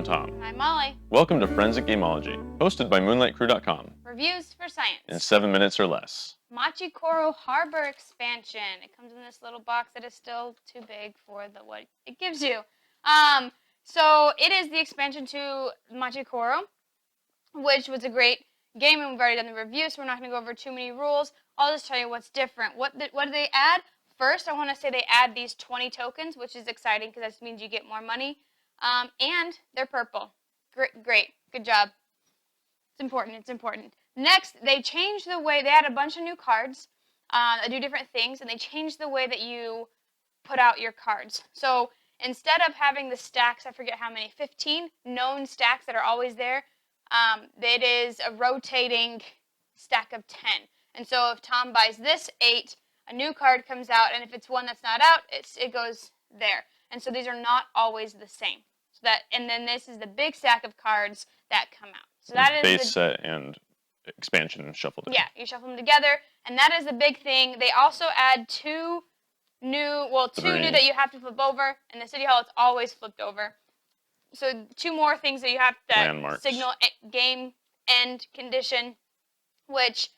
I'm Tom. I'm Molly. Welcome to Friends at Gameology, hosted by MoonlightCrew.com. Reviews for science. In 7 minutes or less. Machi Koro Harbor expansion. It comes in this little box that is still too big for what it gives you. So it is the expansion to Machi Koro, which was a great game, and we've already done the review, so we're not going to go over too many rules. I'll just tell you what's different. What do they add? First, I want to say they add these 20 tokens, which is exciting because that means you get more money. And they're purple. Great. Good job. It's important. Next, they changed the way, they add a bunch of new cards that do different things, and they changed the way that you put out your cards. So instead of having the stacks, I forget how many, 15 known stacks that are always there, it is a rotating stack of 10. And so if Tom buys this 8, a new card comes out, and if it's one that's not out, it goes there. And so these are not always the same. And then this is the big stack of cards that come out. So that is base set and expansion shuffled in. Yeah, you shuffle them together, and that is a big thing. They also add two new that you have to flip over. In the City Hall, it's always flipped over. So 2 more things that you have to Landmarks. Signal game end condition, which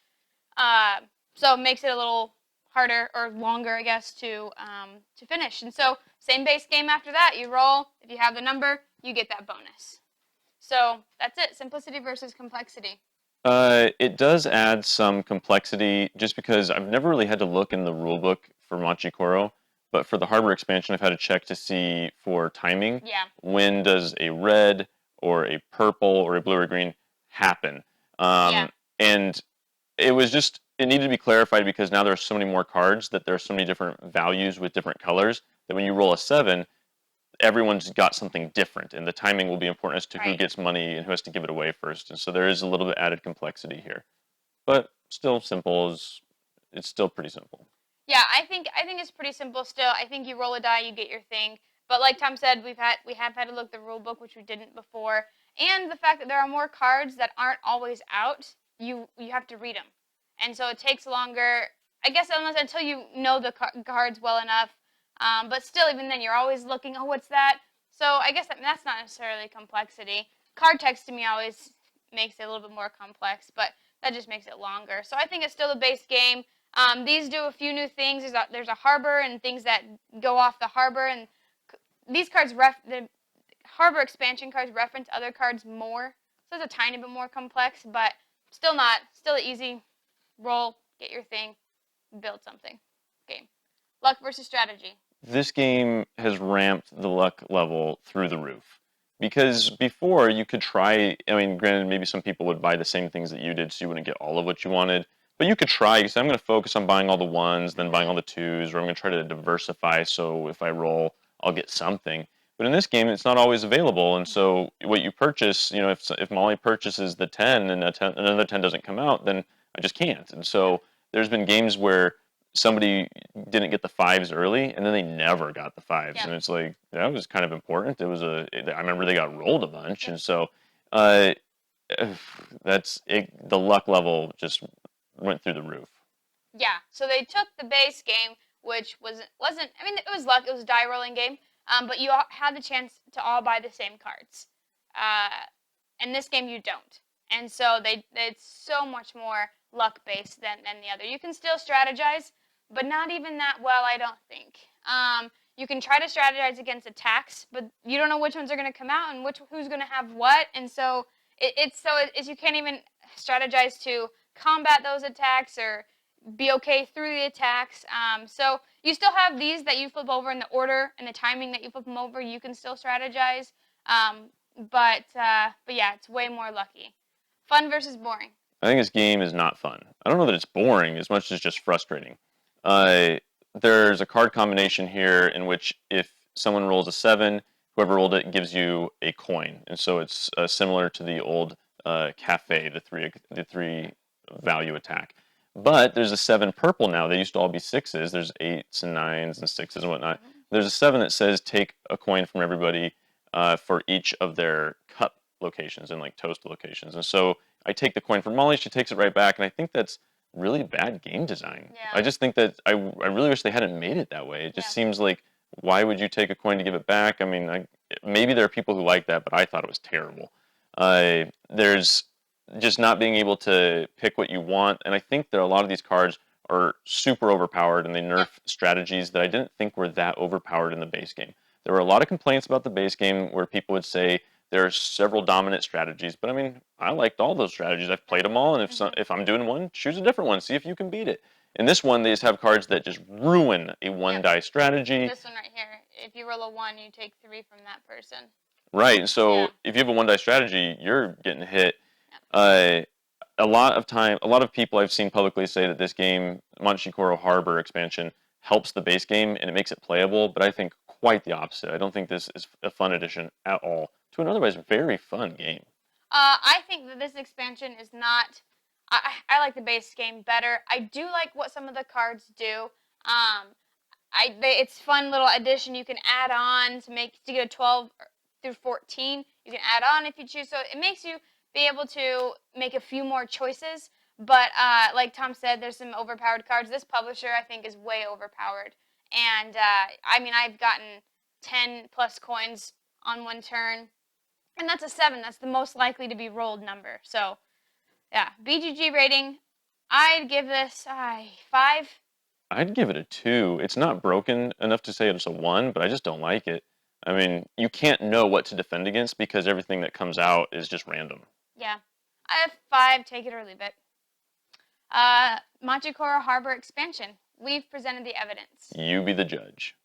so makes it a little harder or longer, I guess, to finish. And so same base game after that. You roll. If you have the number, you get that bonus. So that's it. Simplicity versus complexity. It does add some complexity just because I've never really had to look in the rulebook for Machi Koro, but for the Harbor expansion, I've had to check to see for timing. Yeah. When does a red or a purple or a blue or green happen? And it needed to be clarified because now there are so many more cards that there are so many different values with different colors that when you roll a 7, everyone's got something different, and the timing will be important as to who gets money and who has to give it away first. And so there is a little bit added complexity here, but still simple. It's still pretty simple. Yeah, I think it's pretty simple still. I think you roll a die, you get your thing. But like Tom said, we have had to look at the rule book, which we didn't before, and the fact that there are more cards that aren't always out. You have to read them, and so it takes longer. I guess until you know the cards well enough. But still, even then, you're always looking, oh, what's that? So I guess that's not necessarily complexity. Card text to me always makes it a little bit more complex, but that just makes it longer. So I think it's still a base game. These do a few new things. There's a harbor and things that go off the harbor, and these cards, the harbor expansion cards reference other cards more. So it's a tiny bit more complex, but still an easy roll, get your thing, build something game. Luck versus strategy. This game has ramped the luck level through the roof. Because before, you could try, granted, maybe some people would buy the same things that you did, so you wouldn't get all of what you wanted. But you could try, you say, I'm going to focus on buying all the 1s, then buying all the 2s, or I'm going to try to diversify, so if I roll, I'll get something. But in this game, it's not always available, and so what you purchase, if Molly purchases the 10 and another 10 doesn't come out, then I just can't. And so there's been games where somebody didn't get the 5s early, and then they never got the 5s, and it's like, that was kind of important. I remember they got rolled a bunch, and so that's it. The luck level just went through the roof. Yeah, so they took the base game, which wasn't. It was luck. It was a die rolling game, but you all had the chance to all buy the same cards. In this game, you don't, and so it's so much more luck based than the other. You can still strategize, but not even that well, I don't think. You can try to strategize against attacks, but you don't know which ones are going to come out and who's going to have what, and so you can't even strategize to combat those attacks or be okay through the attacks. So you still have these that you flip over in the order and the timing that you flip them over. You can still strategize, but yeah, it's way more lucky. Fun versus boring. I think this game is not fun. I don't know that it's boring as much as just frustrating. There's a card combination here in which if someone rolls a 7, whoever rolled it gives you a coin. And so it's similar to the old cafe, the 3 value attack. But there's a 7 purple now. They used to all be 6s. There's 8s and 9s and 6s and whatnot. There's a 7 that says take a coin from everybody for each of their cup locations and like toast locations. And so I take the coin from Molly. She takes it right back. And I think that's really bad game design. Yeah. I just think that I really wish they hadn't made it that way. It just seems like, why would you take a coin to give it back? maybe there are people who like that, but I thought it was terrible. There's just not being able to pick what you want, and I think that a lot of these cards are super overpowered, and they nerf Yep. strategies that I didn't think were that overpowered in the base game. There were a lot of complaints about the base game where people would say there are several dominant strategies, but I mean, I liked all those strategies. I've played them all, and if I'm doing one, choose a different one. See if you can beat it. In this one, they just have cards that just ruin a one Yep. die strategy. This one right here. If you roll a 1, you take 3 from that person. Right. So Yeah. if you have a one die strategy, you're getting hit. Yep. A lot of time, a lot of people I've seen publicly say that this game, Machi Koro Harbor expansion, helps the base game and it makes it playable. But I think quite the opposite. I don't think this is a fun addition at all to an otherwise very fun game. I think that this expansion is not. I like the base game better. I do like what some of the cards do. It's fun little addition you can add on to get a 12 through 14. You can add on if you choose. So it makes you be able to make a few more choices. But like Tom said, there's some overpowered cards. This publisher I think is way overpowered. And I mean I've gotten 10 plus coins on one turn. And that's a 7. That's the most likely to be rolled number. So, yeah. BGG rating, I'd give this 5. I'd give it a 2. It's not broken enough to say it's a 1, but I just don't like it. I mean, you can't know what to defend against because everything that comes out is just random. Yeah. I have 5. Take it or leave it. Machi Koro Harbor expansion. We've presented the evidence. You be the judge.